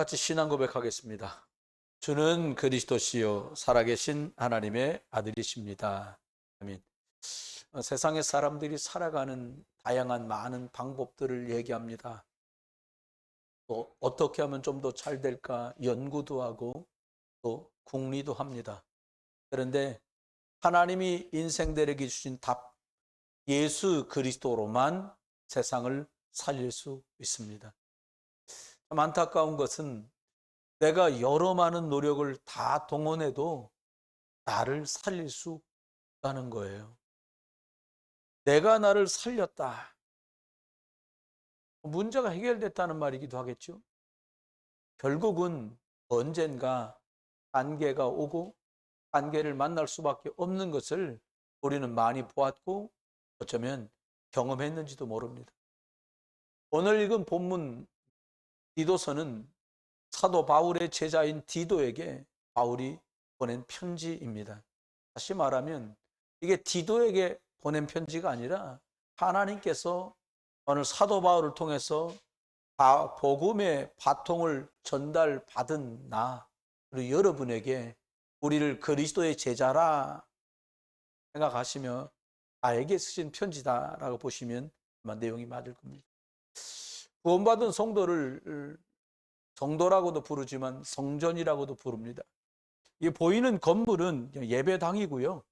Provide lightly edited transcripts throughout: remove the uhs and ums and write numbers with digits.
같이 신앙 고백하겠습니다. 주는 그리스도시요 살아계신 하나님의 아들이십니다. 아멘. 세상의 사람들이 살아가는 다양한 많은 방법들을 얘기합니다. 또 어떻게 하면 좀 더 잘 될까 연구도 하고 또 궁리도 합니다. 그런데 하나님이 인생들에게 주신 답, 예수 그리스도로만 세상을 살릴 수 있습니다. 참 안타까운 것은 내가 여러 많은 노력을 다 동원해도 나를 살릴 수 없다는 거예요. 내가 나를 살렸다. 문제가 해결됐다는 말이기도 하겠죠. 결국은 언젠가 한계가 오고 한계를 만날 수밖에 없는 것을 우리는 많이 보았고 어쩌면 경험했는지도 모릅니다. 오늘 읽은 본문 디도서는 사도 바울의 제자인 디도에게 바울이 보낸 편지입니다. 다시 말하면 이게 디도에게 보낸 편지가 아니라 하나님께서 오늘 사도 바울을 통해서 복음의 바통을 전달받은 나 그리고 여러분에게 우리를 그리스도의 제자라 생각하시며 나에게 쓰신 편지다라고 보시면 아마 내용이 맞을 겁니다. 구원받은 성도를 성도라고도 부르지만 성전이라고도 부릅니다. 이 보이는 건물은 예배당이고요.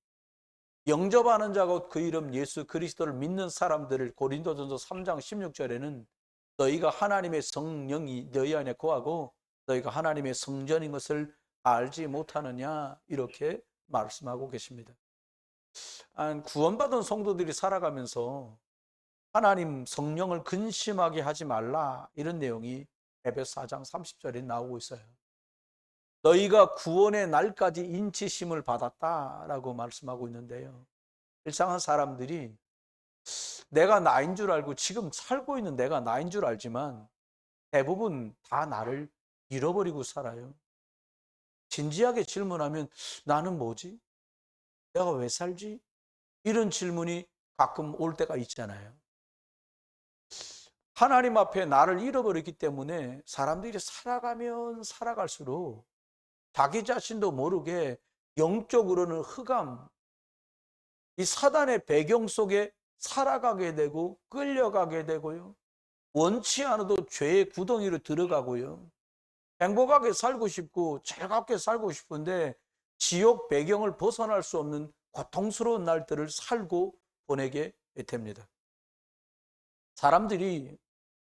영접하는 자가 그 이름 예수 그리스도를 믿는 사람들을 고린도전서 3장 16절에는 너희가 하나님의 성령이 너희 안에 거하고 너희가 하나님의 성전인 것을 알지 못하느냐 이렇게 말씀하고 계십니다. 구원받은 성도들이 살아가면서 하나님 성령을 근심하게 하지 말라 이런 내용이 에베소 4장 30절에 나오고 있어요. 너희가 구원의 날까지 인치심을 받았다라고 말씀하고 있는데요. 일상한 사람들이 내가 나인 줄 알고 지금 살고 있는 내가 나인 줄 알지만 대부분 다 나를 잃어버리고 살아요. 진지하게 질문하면 나는 뭐지? 내가 왜 살지? 이런 질문이 가끔 올 때가 있잖아요. 하나님 앞에 나를 잃어버렸기 때문에 사람들이 살아가면 살아갈수록 자기 자신도 모르게 영적으로는 흑암, 이 사단의 배경 속에 살아가게 되고 끌려가게 되고요. 원치 않아도 죄의 구덩이로 들어가고요. 행복하게 살고 싶고 즐겁게 살고 싶은데 지옥 배경을 벗어날 수 없는 고통스러운 날들을 살고 보내게 됩니다. 사람들이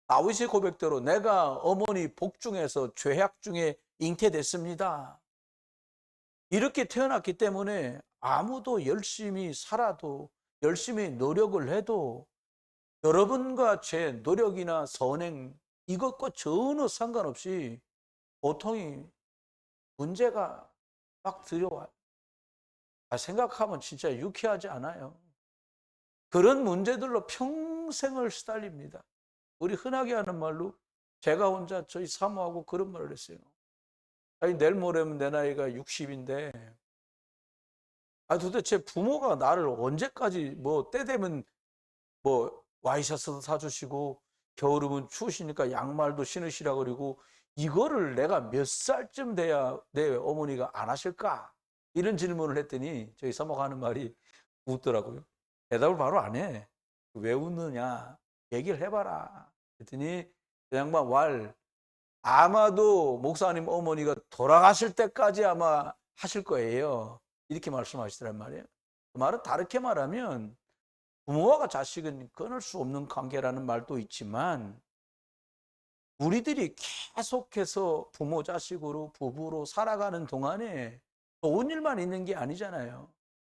다윗의 고백대로 내가 어머니 복중에서 죄악 중에 잉태됐습니다. 이렇게 태어났기 때문에 아무도 열심히 살아도 열심히 노력을 해도 여러분과 제 노력이나 선행 이것과 전혀 상관없이 고통이 문제가 막 들어와요. 생각하면 진짜 유쾌하지 않아요. 그런 문제들로 평생을 시달립니다. 우리 흔하게 하는 말로 제가 혼자 저희 사모하고 그런 말을 했어요. 아니 내일 모레면 내 나이가 60인데 도대체 부모가 나를 언제까지 뭐 때 되면 뭐 와이셔츠도 사주시고 겨울이면 추우시니까 양말도 신으시라 그러고 이거를 내가 몇 살쯤 돼야 내 어머니가 안 하실까? 이런 질문을 했더니 저희 사모가 하는 말이 웃더라고요. 대답을 바로 안 해. 왜 웃느냐? 얘기를 해봐라. 그랬더니 그 양반 아마도 목사님 어머니가 돌아가실 때까지 아마 하실 거예요. 이렇게 말씀하시더란 말이에요. 그 말은 다르게 말하면 부모와 자식은 끊을 수 없는 관계라는 말도 있지만 우리들이 계속해서 부모 자식으로 부부로 살아가는 동안에 좋은 일만 있는 게 아니잖아요.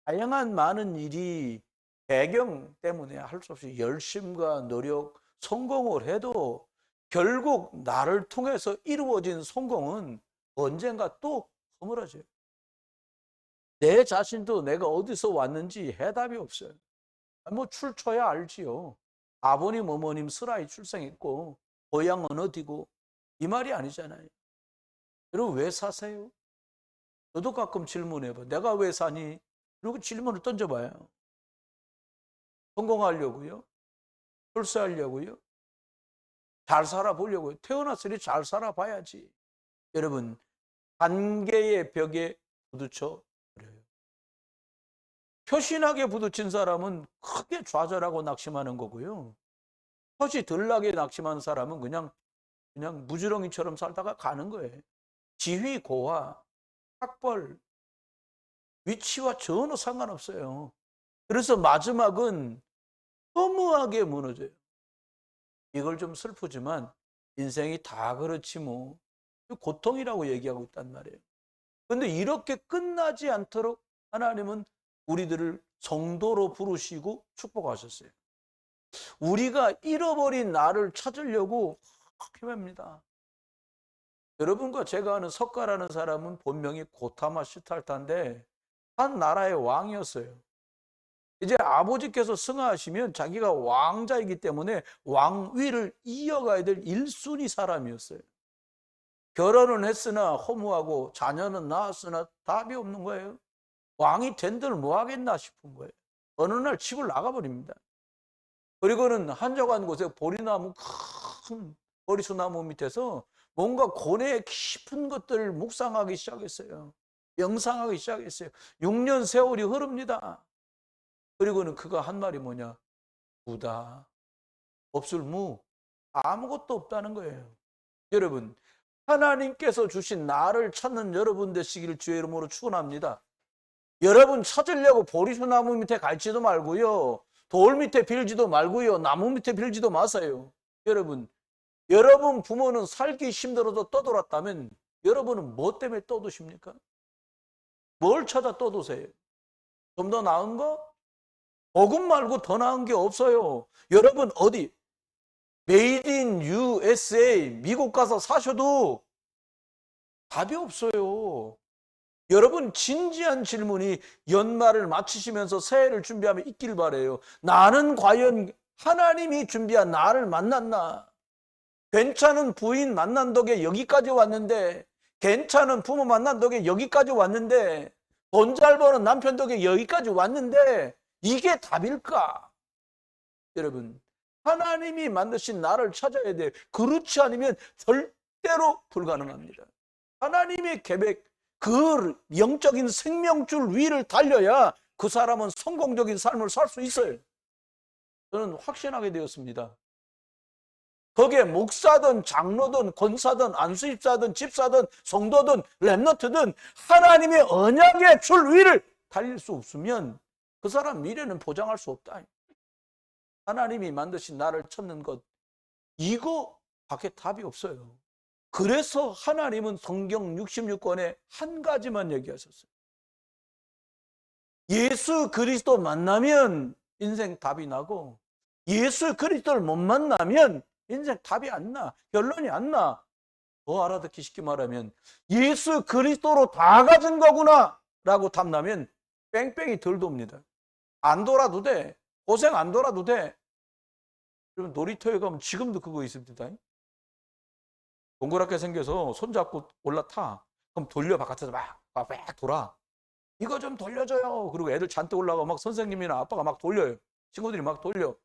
다양한 많은 일이 배경 때문에 할 수 없이 열심과 노력, 성공을 해도 결국 나를 통해서 이루어진 성공은 언젠가 또 허물어져요. 내 자신도 내가 어디서 왔는지 해답이 없어요. 뭐 출처야 알지요. 아버님, 어머님 슬하이 출생했고 고향은 어디고 이 말이 아니잖아요. 여러분 왜 사세요? 저도 가끔 질문해봐. 내가 왜 사니? 그리고 질문을 던져봐요. 성공하려고요? 출세하려고요? 잘 살아보려고요? 태어났으니 잘 살아봐야지. 여러분, 관계의 벽에 부딪혀 버려요. 표신하게 부딪힌 사람은 크게 좌절하고 낙심하는 거고요. 표시 덜 나게 낙심하는 사람은 그냥 무지렁이처럼 살다가 가는 거예요. 지위, 고하, 학벌, 위치와 전혀 상관없어요. 그래서 마지막은 허무하게 무너져요. 이걸 좀 슬프지만 인생이 다 그렇지 뭐. 고통이라고 얘기하고 있단 말이에요. 그런데 이렇게 끝나지 않도록 하나님은 우리들을 성도로 부르시고 축복하셨어요. 우리가 잃어버린 나를 찾으려고 헤맵니다. 여러분과 제가 아는 석가라는 사람은 본명이 고타마 시탈타인데 한 나라의 왕이었어요. 이제 아버지께서 승하하시면 자기가 왕자이기 때문에 왕위를 이어가야 될 1순위 사람이었어요. 결혼은 했으나 허무하고 자녀는 낳았으나 답이 없는 거예요. 왕이 된들 뭐 하겠나 싶은 거예요. 어느 날 집을 나가버립니다. 그리고는 한적한 곳에 보리나무, 큰 보리수나무 밑에서 뭔가 고뇌의 깊은 것들을 묵상하기 시작했어요. 명상하기 시작했어요. 6년 세월이 흐릅니다. 그리고는 그가 한 말이 뭐냐? 무다. 없을 무. 아무것도 없다는 거예요. 여러분, 하나님께서 주신 나를 찾는 여러분 되시기를 주의 이름으로 축원합니다. 여러분 찾으려고 보리수나무 밑에 갈지도 말고요. 돌 밑에 빌지도 말고요. 나무 밑에 빌지도 마세요. 여러분 부모는 살기 힘들어도 떠돌았다면 여러분은 뭐 때문에 떠도십니까? 뭘 찾아 떠도세요? 좀 더 나은 거? 복음 말고 더 나은 게 없어요. 여러분 어디 메이드 인 USA 미국 가서 사셔도 답이 없어요. 여러분 진지한 질문이 연말을 마치시면서 새해를 준비하며 있길 바래요. 나는 과연 하나님이 준비한 나를 만났나? 괜찮은 부인 만난 덕에 여기까지 왔는데, 괜찮은 부모 만난 덕에 여기까지 왔는데, 돈 잘 버는 남편 덕에 여기까지 왔는데 이게 답일까? 여러분 하나님이 만드신 나를 찾아야 돼요. 그렇지 않으면 절대로 불가능합니다. 하나님의 계획, 그 영적인 생명줄 위를 달려야 그 사람은 성공적인 삶을 살 수 있어요. 저는 확신하게 되었습니다. 거기에 목사든 장로든 권사든 안수집사든 집사든 성도든 렘넌트든 하나님의 언약의 줄 위를 달릴 수 없으면 그 사람 미래는 보장할 수 없다. 하나님이 만드신 나를 찾는 것, 이거 밖에 답이 없어요. 그래서 하나님은 성경 66권에 한 가지만 얘기하셨어요. 예수 그리스도 만나면 인생 답이 나고, 예수 그리스도를 못 만나면 인생 답이 안 나. 결론이 안 나. 더 알아듣기 쉽게 말하면 예수 그리스도로 다 가진 거구나 라고 답나면 뺑뺑이 덜 돕니다. 안 돌아도 돼. 고생 안 돌아도 돼. 그러면 놀이터에 가면 지금도 그거 있습니다. 동그랗게 생겨서 손잡고 올라타. 그럼 돌려 바깥에서 막 돌아. 이거 좀 돌려줘요. 그리고 애들 잔뜩 올라가 막 선생님이나 아빠가 막 돌려요. 친구들이 막 돌려.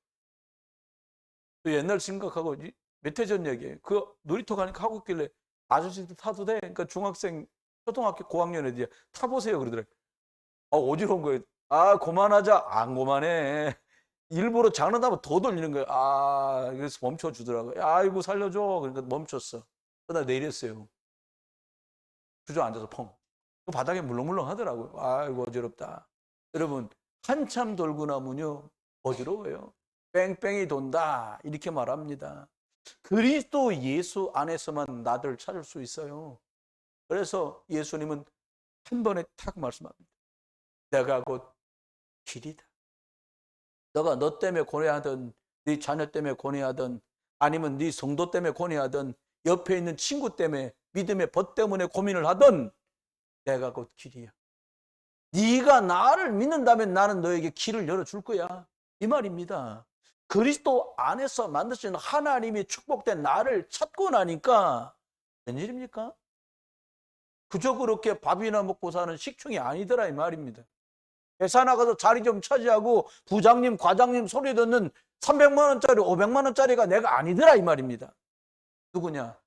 또 옛날 생각하고 몇 해 전 얘기예요. 그 놀이터 가니까 하고 있길래 아저씨도 타도 돼? 그러니까 중학생, 초등학교 고학년 애들이 타보세요 그러더래. 어지러운 거예요. 그만하자. 안 그만해. 일부러 장난하면 더 돌리는 거예요. 그래서 멈춰주더라고요. 아이고 살려줘. 그러니까 멈췄어. 그러다 내렸어요. 주저앉아서 펑. 그 바닥에 물렁물렁 하더라고요. 아이고 어지럽다. 여러분 한참 돌고 나면요 어지러워요. 뺑뺑이 돈다 이렇게 말합니다. 그리스도 예수 안에서만 나를 찾을 수 있어요. 그래서 예수님은 한 번에 탁 말씀합니다. 내가 곧 길이다. 너가 너 때문에 고뇌하든 네 자녀 때문에 고뇌하든 아니면 네 성도 때문에 고뇌하든 옆에 있는 친구 때문에 믿음의 벗 때문에 고민을 하든 내가 곧 길이야. 네가 나를 믿는다면 나는 너에게 길을 열어줄 거야. 이 말입니다. 그리스도 안에서 만드신 하나님이 축복된 나를 찾고 나니까 웬일입니까? 그저 그렇게 밥이나 먹고 사는 식충이 아니더라 이 말입니다. 회사 나가서 자리 좀 차지하고 부장님, 과장님 소리 듣는 300만 원짜리, 500만 원짜리가 내가 아니더라 이 말입니다. 누구냐?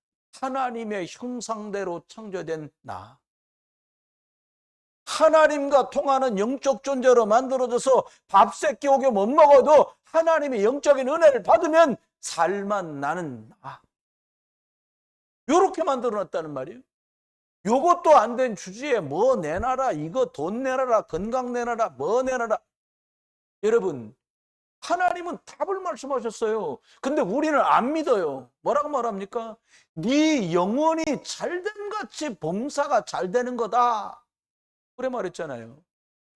하나님의 형상대로 창조된 나, 하나님과 통하는 영적 존재로 만들어져서 밥 세끼 오게 못 먹어도 하나님의 영적인 은혜를 받으면 살만 나는 나, 요렇게 만들어놨다는 말이에요. 요것도 안 된 주제에 뭐 내놔라, 이거 돈 내놔라, 건강 내놔라, 뭐 내놔라. 여러분, 하나님은 답을 말씀하셨어요. 근데 우리는 안 믿어요. 뭐라고 말합니까? 네 영혼이 잘된 같이 봉사가 잘 되는 거다, 그래 말했잖아요.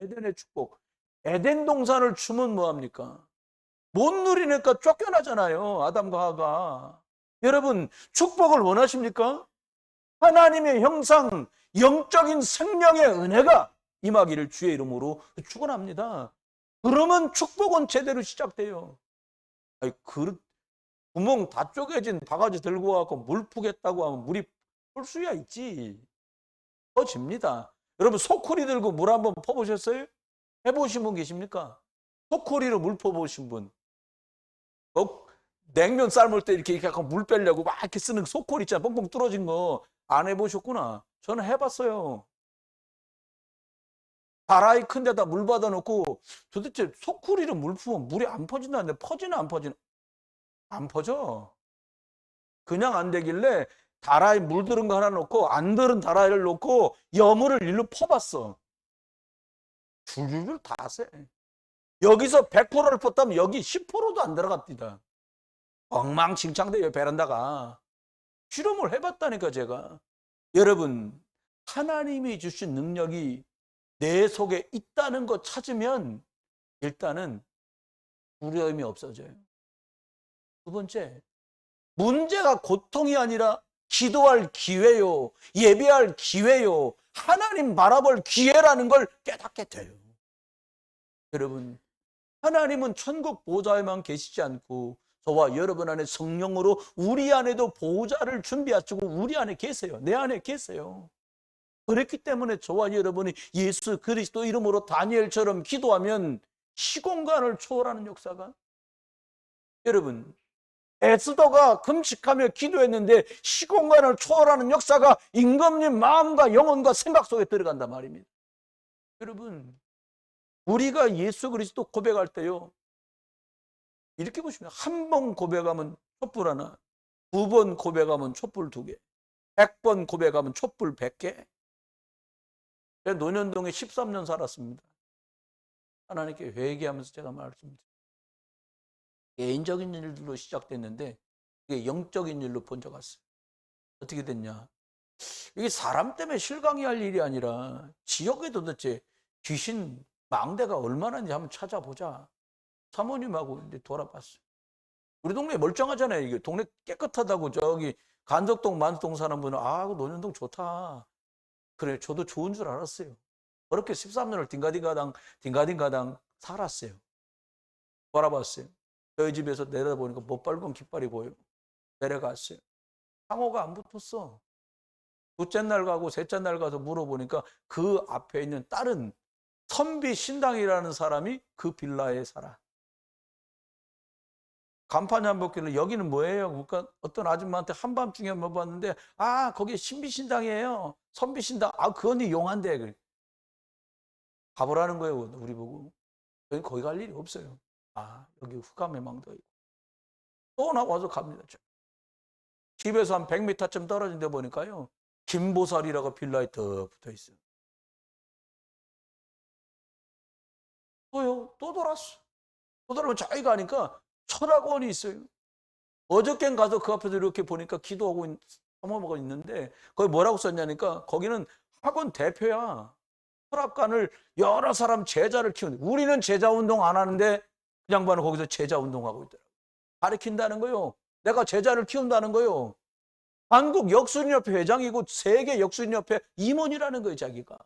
에덴의 축복. 에덴 동산을 주면 뭐합니까? 못 누리니까 쫓겨나잖아요, 아담과 하가. 여러분, 축복을 원하십니까? 하나님의 형상, 영적인 생명의 은혜가 임하기를 주의 이름으로 축원합니다. 그러면 축복은 제대로 시작돼요. 아니, 구멍 다 쪼개진 바가지 들고 와서 물 푸겠다고 하면 물이 풀 수야 있지. 퍼집니다. 여러분, 소쿠리 들고 물 한번 퍼보셨어요? 해보신 분 계십니까? 소쿠리로 물 퍼보신 분. 냉면 삶을 때 이렇게 약간 물 빼려고 막 이렇게 쓰는 소쿠리 있잖아, 뻥뻥 뚫어진 거. 안 해보셨구나. 저는 해봤어요. 다라이 큰 데다 물 받아놓고 도대체 소쿠리로 물 부으면 물이 안 퍼진다는데 퍼지나 안 퍼지나? 안 퍼져. 그냥 안 되길래 다라이 물 들은 거 하나 놓고 안 들은 다라이를 놓고 여물을 일로 퍼봤어. 줄줄줄 다 새. 여기서 100%를 퍼다면 여기 10%도 안 들어갑니다. 엉망진창돼요, 베란다가. 실험을 해봤다니까 제가. 여러분, 하나님이 주신 능력이 내 속에 있다는 거 찾으면 일단은 두려움이 없어져요. 두 번째, 문제가 고통이 아니라 기도할 기회요, 예배할 기회요, 하나님 바라볼 기회라는 걸 깨닫게 돼요. 여러분, 하나님은 천국 보호자에만 계시지 않고 저와 여러분 안에 성령으로 우리 안에도 보호자를 준비하시고 우리 안에 계세요. 내 안에 계세요. 그렇기 때문에 저와 여러분이 예수 그리스도 이름으로 다니엘처럼 기도하면 시공간을 초월하는 역사가, 여러분, 에스더가 금식하며 기도했는데 시공간을 초월하는 역사가 임금님 마음과 영혼과 생각 속에 들어간단 말입니다. 여러분, 우리가 예수 그리스도 고백할 때요, 이렇게 보시면 한 번 고백하면 촛불 하나, 두 번 고백하면 촛불 2개, 100번 고백하면 촛불 100개. 제가 논현동에 13년 살았습니다. 하나님께 회개하면서 제가 말씀드립니다. 개인적인 일들로 시작됐는데 이게 영적인 일로 번져갔어요. 어떻게 됐냐? 이게 사람 때문에 실강이 할 일이 아니라 지역에 도대체 귀신 망대가 얼마나 있는지 한번 찾아보자. 사모님하고 이제 돌아봤어요. 우리 동네 멀쩡하잖아요. 이게 동네 깨끗하다고 저기 간덕동 만덕동 사는 분은 논현동 좋다. 그래, 저도 좋은 줄 알았어요. 그렇게 13년을 딩가딩가당 살았어요. 돌아봤어요. 저희 집에서 내려다보니까 못 밟은 깃발이 보여요. 내려갔어요. 상호가 안 붙었어. 둘째 날 가고 셋째 날 가서 물어보니까 그 앞에 있는 다른 선비 신당이라는 사람이 그 빌라에 살아. 간판이 안 벗길래 여기는 뭐예요? 그러니까 어떤 아줌마한테 한밤중에 물어봤는데 거기 신비신당이에요. 선비신당. 그 언니 용한데. 가보라는 거예요, 우리 보고. 여기 거기 갈 일이 없어요. 여기 흑암의 망도 있고. 또 나와서 갑니다. 집에서 한 100m쯤 떨어진 데 보니까요, 김보살이라고 빌라에 더 붙어 있어요. 또 돌았어. 또 돌아오면 저기 가니까 철학원이 있어요. 어저껜 가서 그 앞에서 이렇게 보니까 기도하고 사모하고 있는데 거기 뭐라고 썼냐니까 거기는 학원 대표야. 철학관을 여러 사람 제자를 키우는데 우리는 제자 운동 안 하는데 그 양반은 거기서 제자 운동하고 있더라고요. 가르친다는 거요. 내가 제자를 키운다는 거요. 한국 역술인협회 회장이고 세계 역술인협회 임원이라는 거예요, 자기가.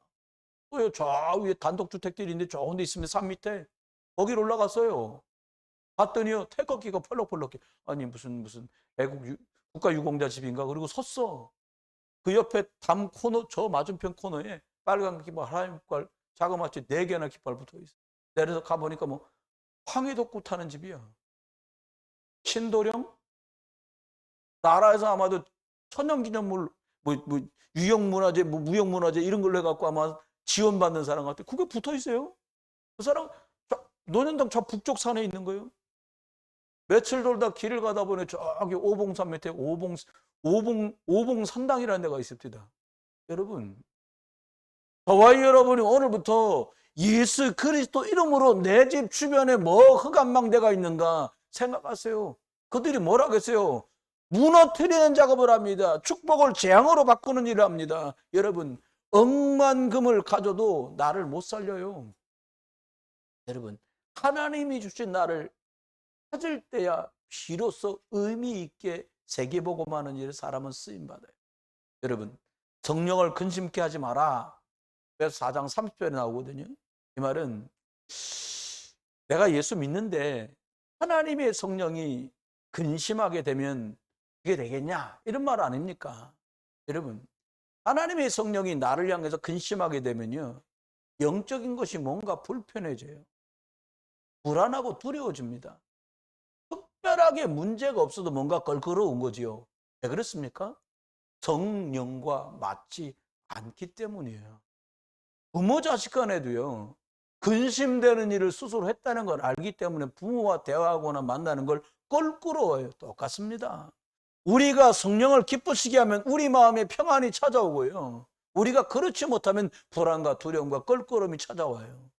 저 위에 단독주택들이 있는데 좋은 데 있으면 산 밑에 거기로 올라갔어요. 봤더니요, 태극기가 펄럭펄럭해. 아니 무슨 애국 국가유공자 집인가. 그리고 섰어. 그 옆에 담 코너, 저 맞은편 코너에 빨간 깃발, 하얀 깃발, 자그마치 4개나 깃발 붙어 있어. 내려서 가보니까 뭐 황해독구 타는 집이야. 신도령? 나라에서 아마도 천연기념물, 유형문화재, 무형문화재 이런 걸로 해갖고 아마 지원받는 사람 같아. 그게 붙어 있어요. 그 사람 논현동 저 북쪽 산에 있는 거예요. 며칠 돌다 길을 가다 보니 저기 오봉산 밑에 오봉산당이라는 데가 있습니다. 여러분, 저와 여러분이 오늘부터 예수 그리스도 이름으로 내 집 주변에 뭐 흑암망대가 있는가 생각하세요. 그들이 뭐라 그랬어요? 무너뜨리는 작업을 합니다. 축복을 재앙으로 바꾸는 일을 합니다. 여러분, 억만금을 가져도 나를 못 살려요. 여러분, 하나님이 주신 나를 찾을 때야 비로소 의미 있게 세계복음하는 일에 사람은 쓰임받아요. 여러분, 성령을 근심케 하지 마라. 그래서 4장 30절에 나오거든요. 이 말은 내가 예수 믿는데 하나님의 성령이 근심하게 되면 그게 되겠냐? 이런 말 아닙니까? 여러분, 하나님의 성령이 나를 향해서 근심하게 되면요, 영적인 것이 뭔가 불편해져요. 불안하고 두려워집니다. 특별하게 문제가 없어도 뭔가 껄끄러운 거지요. 왜 그렇습니까? 성령과 맞지 않기 때문이에요. 부모 자식 간에도요, 근심되는 일을 스스로 했다는 걸 알기 때문에 부모와 대화하거나 만나는 걸 껄끄러워요. 똑같습니다. 우리가 성령을 기쁘시게 하면 우리 마음에 평안이 찾아오고요, 우리가 그렇지 못하면 불안과 두려움과 껄끄러움이 찾아와요.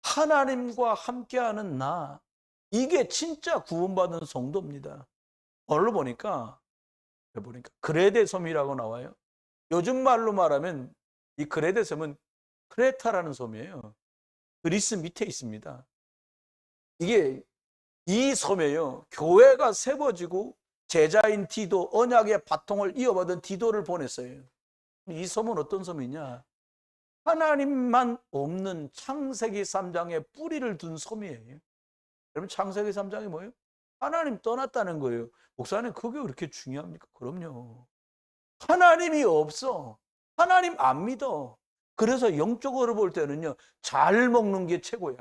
하나님과 함께하는 나, 이게 진짜 구원받은 성도입니다. 오늘 보니까 그레데 섬이라고 나와요. 요즘 말로 말하면 이 그레데 섬은 크레타라는 섬이에요. 그리스 밑에 있습니다. 이게 이 섬에요, 교회가 세워지고 제자인 디도, 언약의 바통을 이어받은 디도를 보냈어요. 이 섬은 어떤 섬이냐? 하나님만 없는 창세기 3장에 뿌리를 둔 섬이에요. 여러분, 창세기 3장이 뭐예요? 하나님 떠났다는 거예요. 목사님, 그게 그렇게 중요합니까? 그럼요. 하나님이 없어. 하나님 안 믿어. 그래서 영적으로 볼 때는요, 잘 먹는 게 최고야.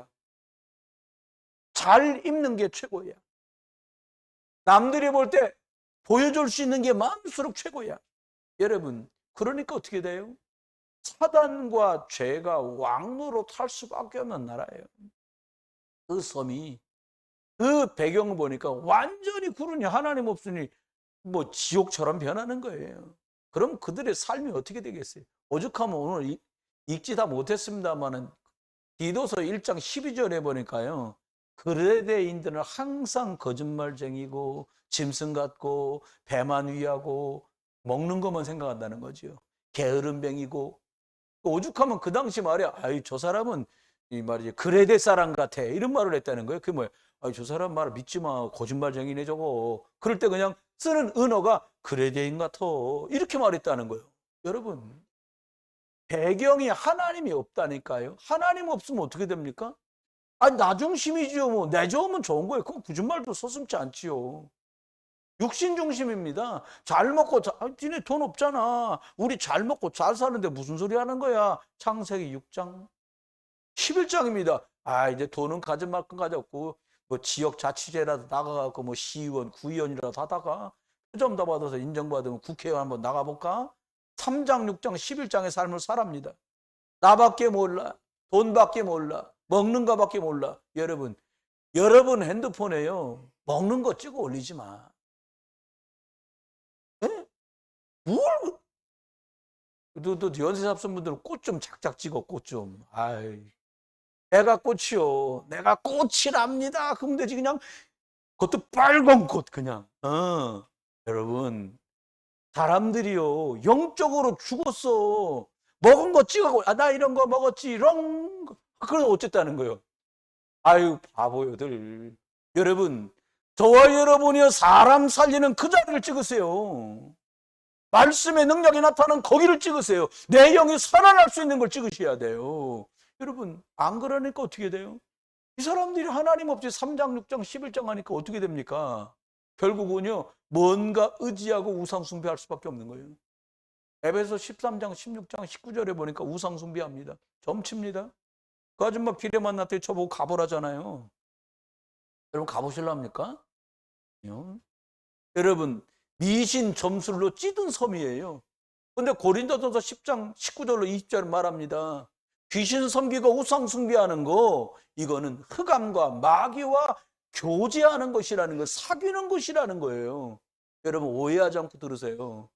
잘 입는 게 최고야. 남들이 볼 때 보여줄 수 있는 게 많을수록 최고야. 여러분, 그러니까 어떻게 돼요? 사단과 죄가 왕노로 탈 수밖에 없는 나라예요. 그 섬이, 그 배경을 보니까 완전히 구르니 하나님 없으니 뭐 지옥처럼 변하는 거예요. 그럼 그들의 삶이 어떻게 되겠어요? 오죽하면 오늘 읽지 다 못했습니다만은 디도서 1장 12절에 보니까요, 그레데인들은 항상 거짓말쟁이고 짐승 같고 배만 위하고 먹는 것만 생각한다는 거죠. 게으름뱅이고, 오죽하면 그 당시 말에 아이 저 사람은 이 말이지 그레데 사람 같아, 이런 말을 했다는 거예요. 그게 뭐예요? 아이 저 사람 말 믿지 마, 거짓말쟁이네 저거. 그럴 때 그냥 쓰는 은어가 그레데인 같아, 이렇게 말했다는 거예요. 여러분, 배경이 하나님이 없다니까요. 하나님 없으면 어떻게 됩니까? 아니, 나 중심이지요. 뭐 내 좋으면 좋은 거예요. 그건 거짓말도 서슴지 않지요. 육신 중심입니다. 잘 먹고 니네 돈 없잖아. 우리 잘 먹고 잘 사는데 무슨 소리 하는 거야. 창세기 6장 11장입니다. 아, 이제 돈은 가진 만큼 가졌고 뭐 지역 자치제라도 나가갖고 뭐 시의원, 구의원이라도 하다가 표점 더 받아서 인정받으면 국회의원 한번 나가볼까? 3장, 6장, 11장의 삶을 살합니다. 나밖에 몰라. 돈밖에 몰라. 먹는 거밖에 몰라. 여러분 핸드폰에요, 먹는 거 찍어 올리지 마. 에? 뭘? 또 연세 잡순 분들은 꽃 좀 작작 찍어, 꽃 좀. 아이, 내가 꽃이요. 내가 꽃이랍니다. 그럼 되지, 그냥. 그것도 빨간 꽃, 그냥. 여러분, 사람들이요, 영적으로 죽었어. 먹은 거 찍어, 아, 나 이런 거 먹었지, 롱. 그건 어쨌다는 거예요. 아유, 바보요들. 여러분, 저와 여러분이요, 사람 살리는 그 자리를 찍으세요. 말씀의 능력이 나타나는 거기를 찍으세요. 내 영이 살아날 수 있는 걸 찍으셔야 돼요. 여러분, 안 그러니까 어떻게 돼요? 이 사람들이 하나님 없이 3장, 6장, 11장 하니까 어떻게 됩니까? 결국은요, 뭔가 의지하고 우상숭배할 수밖에 없는 거예요. 에베소 13장, 16장, 19절에 보니까 우상숭배합니다. 점칩니다. 그 아줌마 길에 만났더니 저보고 가보라잖아요. 여러분, 가보실랍니까? 여러분, 미신 점술로 찌든 섬이에요. 근데 고린도전서 10장 19절로 20절을 말합니다. 귀신 섬기고 우상 숭배하는 거, 이거는 흑암과 마귀와 교제하는 것이라는 거, 사귀는 것이라는 거예요. 여러분 오해하지 않고 들으세요.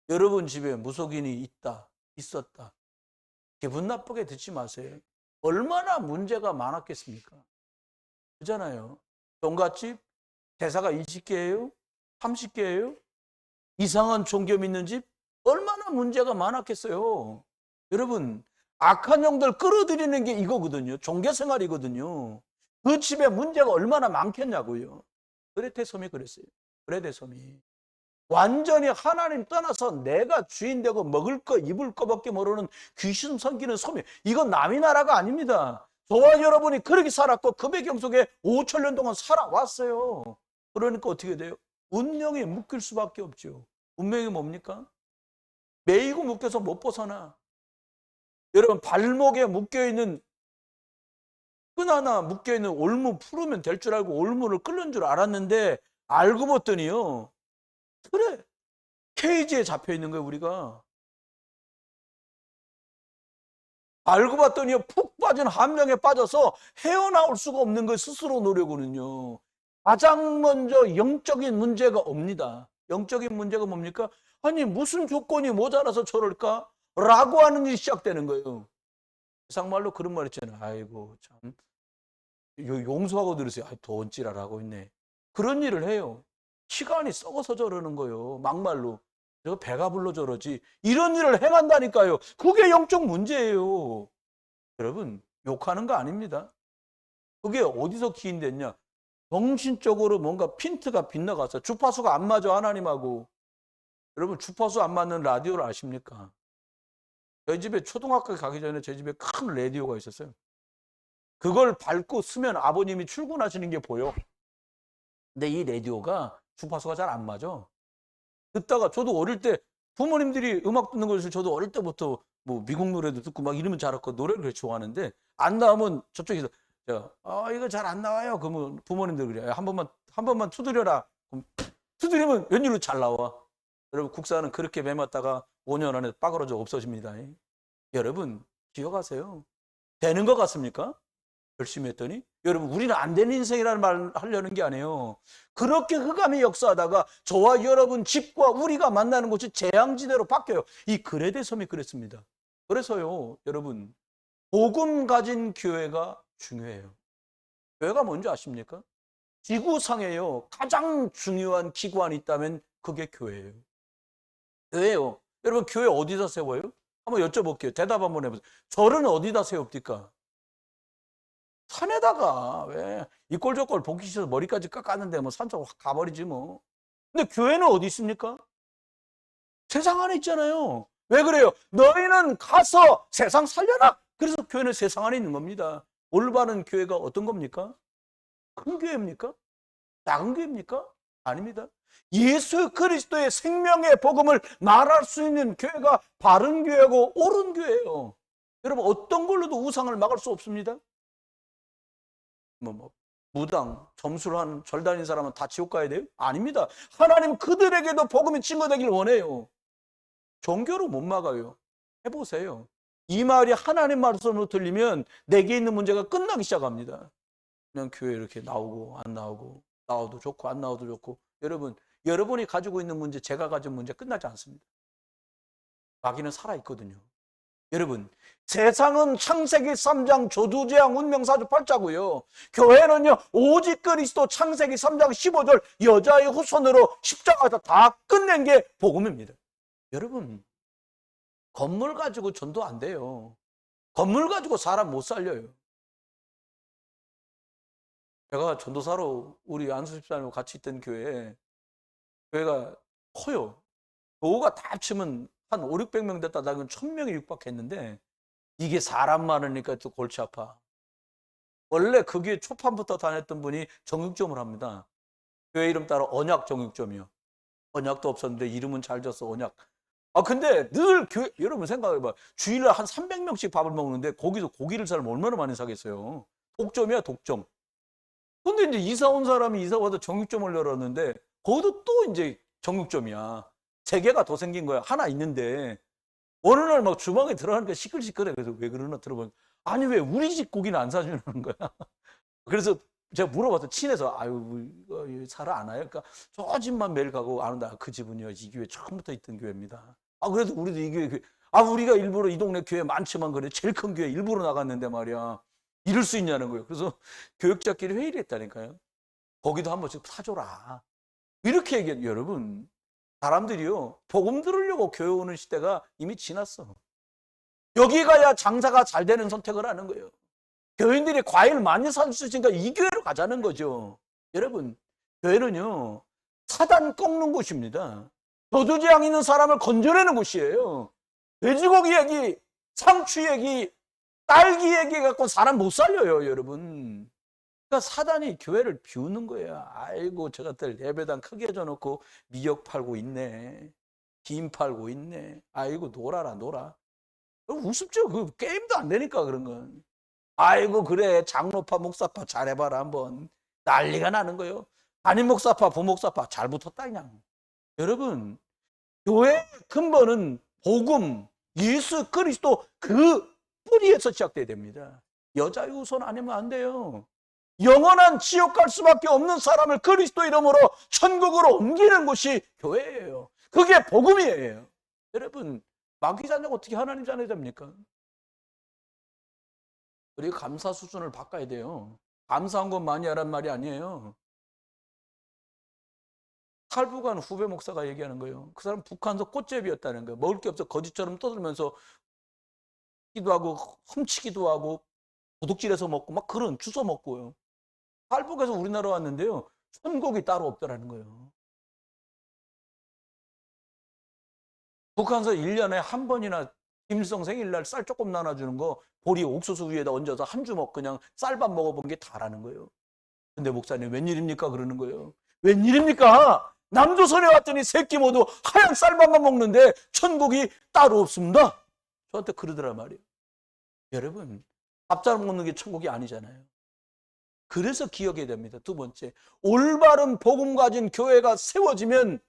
여러분 집에 무속인이 있다, 있었다, 기분 나쁘게 듣지 마세요. 얼마나 문제가 많았겠습니까? 그잖아요. 종갓집 대사가 20개예요? 30개예요? 이상한 종교 믿는 집? 얼마나 문제가 많았겠어요. 여러분, 악한 영들 끌어들이는 게 이거거든요. 종교 생활이거든요. 그 집에 문제가 얼마나 많겠냐고요. 그레테섬이 그랬어요. 그레테섬이 완전히 하나님 떠나서 내가 주인 되고 먹을 거 입을 거밖에 모르는 귀신 섬기는 섬이, 이건 남의 나라가 아닙니다. 저와 여러분이 그렇게 살았고 그 배경 속에 5천 년 동안 살아왔어요. 그러니까 어떻게 돼요? 운명에 묶일 수밖에 없죠. 운명이 뭡니까? 매이고 묶여서 못 벗어나. 여러분 발목에 묶여있는, 끈 하나 묶여있는 올무 풀으면 될 줄 알고 올무를 끓는 줄 알았는데 알고 봤더니요, 그래, 케이지에 잡혀있는 거예요. 우리가 알고 봤더니 푹 빠진 함정에 빠져서 헤어나올 수가 없는 거예요. 스스로 노력으로는요. 가장 먼저 영적인 문제가 옵니다. 영적인 문제가 뭡니까? 아니 무슨 조건이 모자라서 저럴까? 라고 하는 일이 시작되는 거예요. 세상말로 그런 말 있잖아요. 아이고 참 용서하고 들으세요. 돈 찌랄하고 있네. 그런 일을 해요. 시간이 썩어서 저러는 거예요. 막말로. 저 배가 불러 저러지. 이런 일을 행한다니까요. 그게 영적 문제예요. 여러분 욕하는 거 아닙니다. 그게 어디서 기인됐냐? 정신적으로 뭔가 핀트가 빗나가서 주파수가 안 맞아 하나님하고. 여러분 주파수 안 맞는 라디오를 아십니까? 저희 집에 초등학교 가기 전에 제 집에 큰 라디오가 있었어요. 그걸 밟고 쓰면 아버님이 출근하시는 게 보여. 근데 이 라디오가 주파수가 잘 안 맞아. 듣다가 저도 어릴 때 부모님들이 음악 듣는 것을 저도 어릴 때부터 뭐 미국 노래도 듣고 막 이러면 잘 알고 노래를 그렇게 좋아하는데 안 나오면 저쪽에서 이거 잘 안 나와요. 그러면 부모님들 그래요. 한 번만 두드려라. 그럼 두드리면 웬일로 잘 나와. 여러분 국사는 그렇게 매맞다가 5년 안에 빠그러져 없어집니다. 여러분 기억하세요. 되는 것 같습니까? 열심히 했더니 여러분 우리는 안 되는 인생이라는 말 하려는 게 아니에요. 그렇게 흑암이 역사하다가 저와 여러분 집과 우리가 만나는 곳이 재앙지대로 바뀌어요. 이 그레데 섬이 그랬습니다. 그래서요 여러분 복음 가진 교회가 중요해요. 교회가 뭔지 아십니까? 지구상에요 가장 중요한 기관이 있다면 그게 교회예요. 교회요. 여러분 교회 어디다 세워요? 한번 여쭤볼게요. 대답 한번 해보세요. 절은 어디다 세웁니까? 산에다가. 왜 이 꼴 저 꼴 보기 싫어서 머리까지 깎았는데 뭐 산쪽 확 가버리지 뭐. 근데 교회는 어디 있습니까? 세상 안에 있잖아요. 왜 그래요? 너희는 가서 세상 살려라. 그래서 교회는 세상 안에 있는 겁니다. 올바른 교회가 어떤 겁니까? 큰 교회입니까? 작은 교회입니까? 아닙니다. 예수 그리스도의 생명의 복음을 말할 수 있는 교회가 바른 교회고 옳은 교회예요. 여러분 어떤 걸로도 우상을 막을 수 없습니다. 무당, 점술하는 절 다니는 사람은 다 지옥 가야 돼요? 아닙니다. 하나님 그들에게도 복음이 증거되길 원해요. 종교로 못 막아요. 해보세요. 이 말이 하나님 말씀으로 들리면 내게 있는 문제가 끝나기 시작합니다. 그냥 교회 이렇게 나오고 안 나오고, 나와도 좋고 안 나와도 좋고. 여러분이 가지고 있는 문제, 제가 가진 문제 끝나지 않습니다. 마귀는 살아있거든요. 여러분 세상은 창세기 3장 조두재앙 운명사주 8자고요. 교회는요 오직 그리스도 창세기 3장 15절 여자의 후손으로 십자가에서 다 끝낸 게 복음입니다. 여러분 건물 가지고 전도 안 돼요. 건물 가지고 사람 못 살려요. 제가 전도사로 우리 안수 집사님과 같이 있던 교회가 커요. 교우가 다 합치면 한 5, 600명 됐다 나면 1000명이 육박했는데 이게 사람 많으니까 또 골치 아파. 원래 그게 초판부터 다녔던 분이 정육점을 합니다. 교회 이름 따라 언약 정육점이요. 언약도 없었는데 이름은 잘 졌어 언약. 근데 늘 교회, 여러분 생각해봐. 주일날 한 300명씩 밥을 먹는데 거기서 고기를 잘 얼마나 많이 사겠어요. 독점이야 독점. 근데 이제 이사 온 사람이 이사 와서 정육점을 열었는데 거기도 또 이제 정육점이야. 세 개가 더 생긴 거야. 하나 있는데 어느 날 막 주방에 들어가니까 시끌시끌해. 그래서 왜 그러나 들어보니 아니 왜 우리 집 고기는 안 사주는 거야. 그래서 제가 물어봤어. 친해서 아유 이거 살아 안 와요? 그러니까 저 집만 매일 가고 안 온다. 그 집은요 이 교회 처음부터 있던 교회입니다. 아 그래도 우리도 이 교회 아 우리가 일부러 이 동네 교회 많지만 그래 제일 큰 교회 일부러 나갔는데 말이야 이럴 수 있냐는 거예요. 그래서 교역자끼리 회의를 했다니까요. 거기도 한 번씩 사줘라. 이렇게 얘기해요. 여러분 사람들이요 복음 들으려고 교회 오는 시대가 이미 지났어. 여기 가야 장사가 잘 되는 선택을 하는 거예요. 교인들이 과일 많이 살 수 있으니까 이 교회로 가자는 거죠. 여러분 교회는요 사단 꺾는 곳입니다. 저주지향 있는 사람을 건져내는 곳이에요. 돼지고기 얘기, 상추 얘기, 딸기 얘기 갖고 사람 못 살려요, 여러분. 그러니까 사단이 교회를 비우는 거예요. 아이고 저것들 예배당 크게 해줘놓고 미역 팔고 있네, 김 팔고 있네. 아이고 놀아라 놀아. 우습죠. 그 게임도 안 되니까 그런 건. 아이고 그래 장로파 목사파 잘해봐라 한번. 난리가 나는 거예요. 담임 목사파 부목사파 잘 붙었다 그냥. 여러분 교회의 근본은 복음, 예수 그리스도 그 뿌리에서 시작돼야 됩니다. 여자 유손 아니면 안 돼요. 영원한 지옥 갈 수밖에 없는 사람을 그리스도 이름으로 천국으로 옮기는 곳이 교회예요. 그게 복음이에요. 여러분 마귀 자녀가 어떻게 하나님 자녀 됩니까? 우리가 감사 수준을 바꿔야 돼요. 감사한 건 많이 하란 말이 아니에요. 탈북한 후배 목사가 얘기하는 거예요. 그 사람 북한서 꽃제비였다는 거예요. 먹을 게 없어 거지처럼 떠들면서 기도 하고 훔치기도 하고 도둑질해서 먹고 막 그런 주워 먹고요. 탈북해서 우리나라 왔는데요. 천국이 따로 없더라는 거예요. 북한서 1년에 한 번이나 김일성 생일날 쌀 조금 나눠주는 거 보리 옥수수 위에다 얹어서 한 주먹 그냥 쌀밥 먹어본 게 다라는 거예요. 근데 목사님 웬일입니까? 그러는 거예요. 웬일입니까? 남조선에 왔더니 새끼 모두 하얀 쌀밥만 먹는데 천국이 따로 없습니다. 저한테 그러더란 말이에요. 여러분 밥 잘 먹는 게 천국이 아니잖아요. 그래서 기억해야 됩니다. 두 번째, 올바른 복음 가진 교회가 세워지면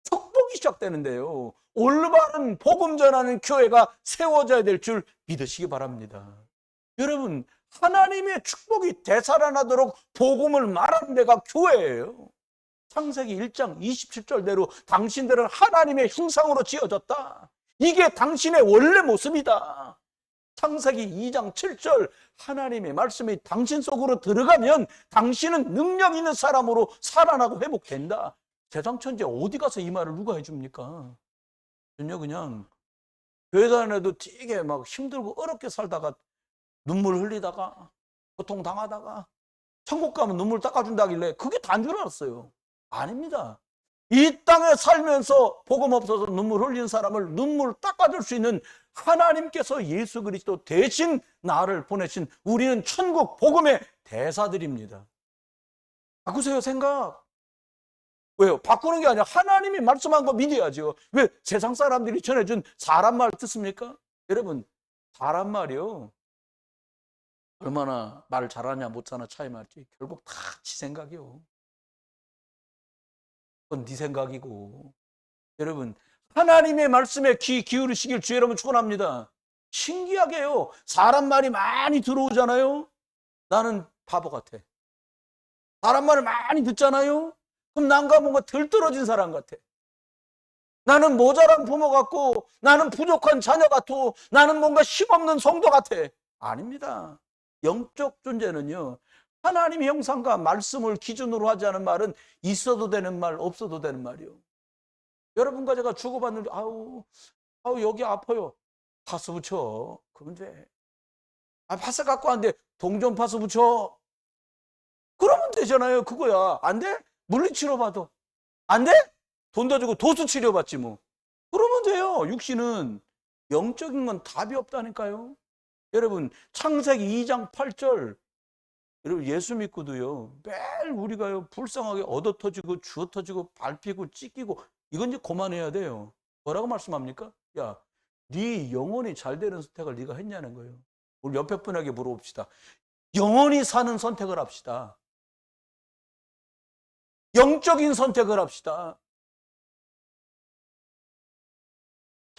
축복이 시작되는데요. 올바른 복음 전하는 교회가 세워져야 될 줄 믿으시기 바랍니다. 여러분 하나님의 축복이 되살아나도록 복음을 말하는 데가 교회예요. 창세기 1장 27절대로 당신들은 하나님의 형상으로 지어졌다. 이게 당신의 원래 모습이다. 창세기 2장 7절 하나님의 말씀이 당신 속으로 들어가면 당신은 능력 있는 사람으로 살아나고 회복된다. 세상 천지 어디 가서 이 말을 누가 해줍니까? 전혀 그냥 교회 다녀도 되게 막 힘들고 어렵게 살다가 눈물 흘리다가 고통당하다가 천국 가면 눈물 닦아준다길래 그게 다인 줄 알았어요. 아닙니다. 이 땅에 살면서 복음 없어서 눈물 흘린 사람을 눈물 닦아줄 수 있는 하나님께서 예수 그리스도 대신 나를 보내신 우리는 천국 복음의 대사들입니다. 바꾸세요 생각. 왜요? 바꾸는 게 아니라 하나님이 말씀한 거 믿어야죠. 왜 세상 사람들이 전해준 사람 말 듣습니까? 여러분 사람 말이요 얼마나 말을 잘하냐 못하나 차이 말지 결국 다 지 생각이요. 그건 네 생각이고. 여러분 하나님의 말씀에 귀 기울이시길 주의 이름으로 축원합니다. 신기하게요 사람 말이 많이 들어오잖아요. 나는 바보 같아. 사람 말을 많이 듣잖아요. 그럼 난가 뭔가 들떨어진 사람 같아. 나는 모자란 부모 같고 나는 부족한 자녀 같고 나는 뭔가 힘없는 성도 같아. 아닙니다. 영적 존재는요 하나님의 형상과 말씀을 기준으로 하지 않은 말은 있어도 되는 말 없어도 되는 말이요. 여러분과 제가 주고받는 아우 여기 아파요. 파스 붙여. 그러면 돼. 파스 갖고 왔는데 동전 파스 붙여. 그러면 되잖아요. 그거야. 안 돼? 물리치료 받아. 안 돼? 돈 더 주고 도수 치료 받지 뭐. 그러면 돼요. 육신은 영적인 건 답이 없다니까요. 여러분 창세기 2장 8절 여러분 예수 믿고도요 매일 우리가요 불쌍하게 얻어 터지고 주어 터지고 밟히고 찢기고 이건 이제 그만해야 돼요. 뭐라고 말씀합니까? 야, 네 영혼이 잘 되는 선택을 네가 했냐는 거예요. 우리 옆에 분에게 물어봅시다. 영혼이 사는 선택을 합시다. 영적인 선택을 합시다.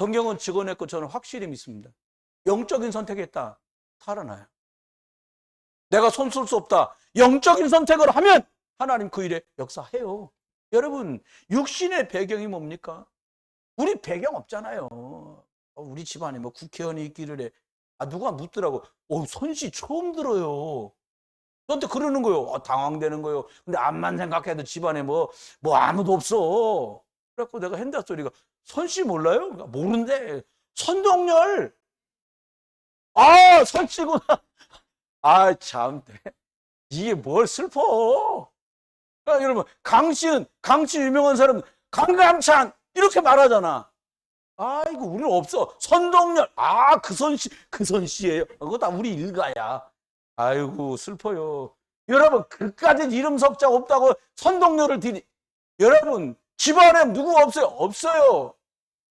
성경은 직언했고 저는 확실히 믿습니다. 영적인 선택했다. 살아나요. 내가 손쓸 수 없다. 영적인 선택을 하면 하나님 그 일에 역사해요. 여러분, 육신의 배경이 뭡니까? 우리 배경 없잖아요. 우리 집안에 뭐 국회의원이 있기를 해. 누가 묻더라고. 선씨 처음 들어요. 저한테 그러는 거예요. 당황되는 거예요. 근데 암만 생각해도 집안에 뭐 아무도 없어. 그래갖고 내가 한다 소리가, 선씨 몰라요? 그러니까 모른대. 선동열. 선씨구나. 참. 이게 뭘 슬퍼. 그러니까 여러분, 강씨 유명한 사람, 강감찬. 이렇게 말하잖아. 이거 우리는 없어. 선동열. 그 선씨예요. 그거 다 우리 일가야. 아이고, 슬퍼요. 여러분, 그까짓 이름 석자 없다고 선동열을 여러분, 집안에 누구 없어요? 없어요.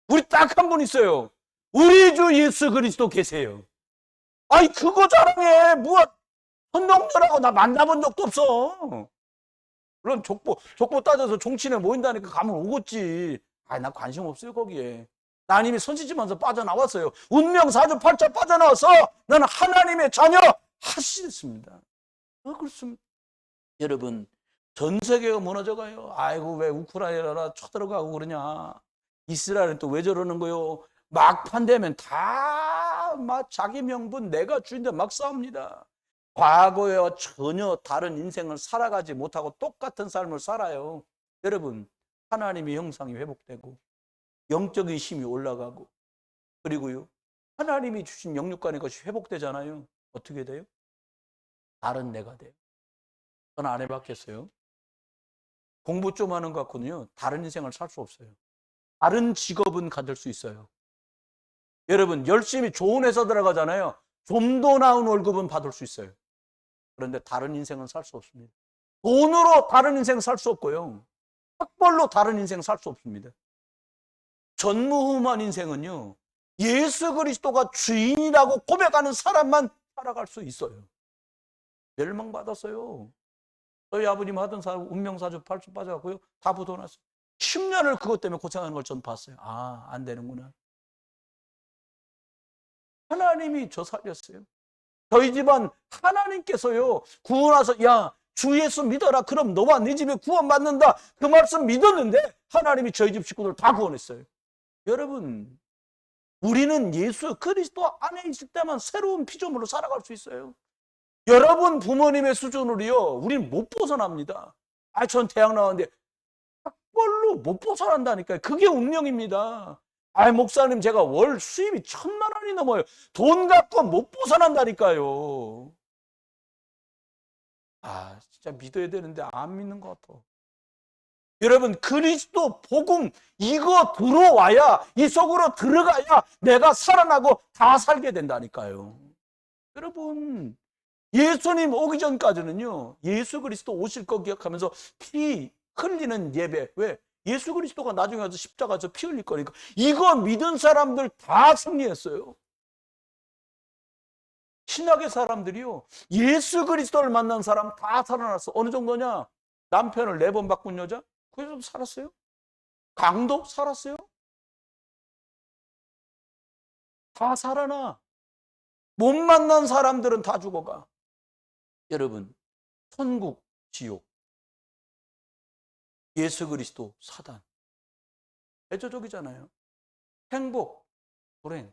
우리 딱 한 분 있어요. 우리 주 예수 그리스도 계세요. 그거 자랑해. 선동열하고 나 만나본 적도 없어. 물론 족보 따져서 종친회 모인다니까 가면 오겠지. 나 관심 없어요, 거기에. 나 이미 선지집에서 빠져나왔어요. 운명사주 8자 빠져나와서 나는 하나님의 자녀 하시겠습니다. 그렇습니다. 여러분, 전 세계가 무너져가요. 왜 우크라이나라 쳐들어가고 그러냐. 이스라엘은 또 왜 저러는 거요. 막판 되면 다 막 자기 명분 내가 주인데 막 싸웁니다. 과거에와 전혀 다른 인생을 살아가지 못하고 똑같은 삶을 살아요. 여러분, 하나님의 형상이 회복되고 영적인 힘이 올라가고, 그리고요, 하나님이 주신 영육간의 것이 회복되잖아요. 어떻게 돼요? 다른 내가 돼요. 저는 안 해봤겠어요. 공부 좀 하는 것 같고는요, 다른 인생을 살 수 없어요. 다른 직업은 가질 수 있어요. 여러분, 열심히 좋은 회사 들어가잖아요. 좀 더 나은 월급은 받을 수 있어요. 그런데 다른 인생은 살 수 없습니다. 돈으로 다른 인생 살 수 없고요. 학벌로 다른 인생 살 수 없습니다. 전무후무한 인생은요, 예수 그리스도가 주인이라고 고백하는 사람만 살아갈 수 있어요. 멸망받았어요. 저희 아버님 하던 사람 운명사주 8주 빠져갖고요, 다 부도났어요. 10년을 그것 때문에 고생하는 걸 전 봤어요. 안 되는구나. 하나님이 저 살렸어요. 저희 집안 하나님께서요, 구원하서 주 예수 믿어라. 그럼 너와 네 집에 구원받는다. 그 말씀 믿었는데 하나님이 저희 집 식구들 다 구원했어요. 여러분, 우리는 예수 그리스도 안에 있을 때만 새로운 피조물로 살아갈 수 있어요. 여러분 부모님의 수준으로요, 우리는 못 벗어납니다. 전 대학 나왔는데 학벌로 못 벗어난다니까요. 그게 운명입니다. 목사님, 제가 월 수입이 1,000만 원이 넘어요. 돈 갖고 못 벗어난다니까요. 진짜 믿어야 되는데 안 믿는 것 같아. 여러분, 그리스도 복음 이거 들어와야, 이 속으로 들어가야 내가 살아나고 다 살게 된다니까요. 여러분, 예수님 오기 전까지는요, 예수 그리스도 오실 거 기억하면서 피 흘리는 예배. 왜? 예수 그리스도가 나중에 와서 십자가에서 피 흘릴 거니까. 이거 믿은 사람들 다 승리했어요. 신학의 사람들이요, 예수 그리스도를 만난 사람 다 살아났어. 어느 정도냐? 남편을 4번 바꾼 여자? 그래서 살았어요. 강도 살았어요. 다 살아나. 못 만난 사람들은 다 죽어가. 여러분, 천국, 지옥, 예수 그리스도, 사단. 대조적이잖아요. 행복, 불행.